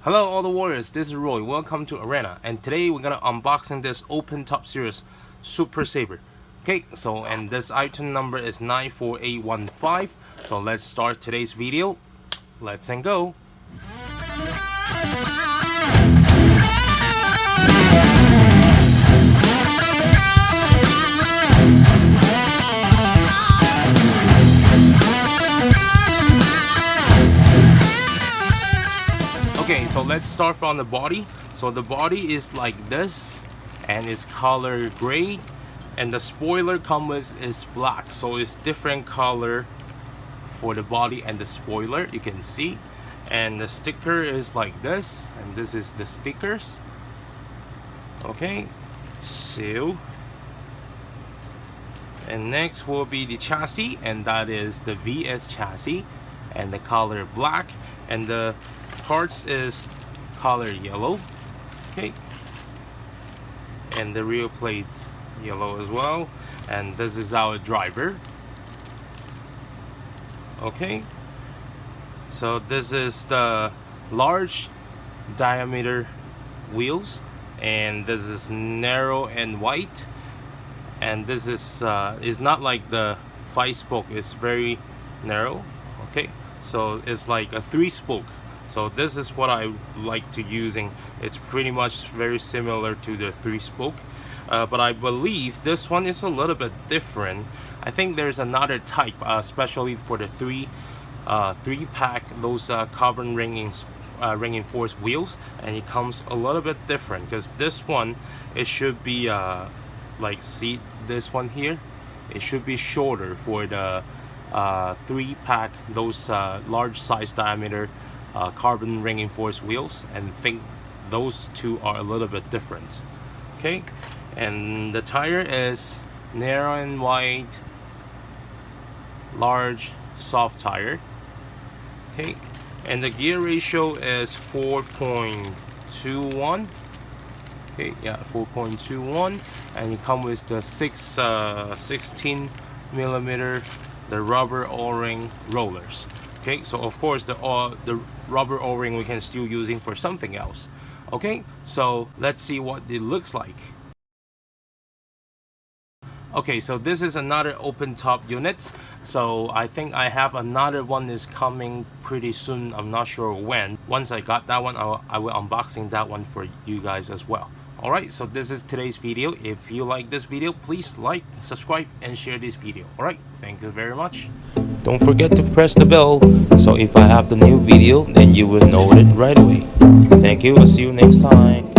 Hello all the warriors, this is Roy. Welcome to Arena, and today we're gonna unboxing this Open Top Series Super Saber. Okay, so and this item number is 94815. So let's start today's video. Let's and go. Okay, so let's start from the body. So the body is like this, and it's color gray, and the spoiler canvas is black. So it's different color for the body and the spoiler, you can see. And the sticker is like this, and this is the stickers. Okay, so and next will be the chassis, and that is the VS chassis, and the color black, and the parts is color yellow. Okay, and the rear plates yellow as well, and this is our driver. Okay, so this is the large diameter wheels, and this is narrow and white, and this is not like the 5-spoke, it's very narrow. Okay, so it's like a 3-spoke. So this is what I like to using. It's pretty much very similar to the 3-spoke, but I believe this one is a little bit different. I think there's another type, especially for the 3-pack, those carbon reinforced wheels, and it comes a little bit different because this one, it should be like, see this one here, it should be shorter for the 3-pack, those large size diameter carbon reinforced wheels, and I think those two are a little bit different. Okay, and the tire is narrow and wide, large soft tire. Okay, and the gear ratio is 4.21. okay, yeah, 4.21, and it comes with the 16 millimeter the rubber O-ring rollers. Okay, so of course the rubber O-ring we can still using for something else. Okay, so let's see what it looks like. Okay, so this is another open top unit. So I think I have another one is coming pretty soon. I'm not sure when. Once I got that one, I will unboxing that one for you guys as well. Alright, so this is today's video. If you like this video, please like, subscribe, and share this video. Alright, thank you very much. Don't forget to press the bell, so if I have the new video, then you will know it right away. Thank you, I'll see you next time.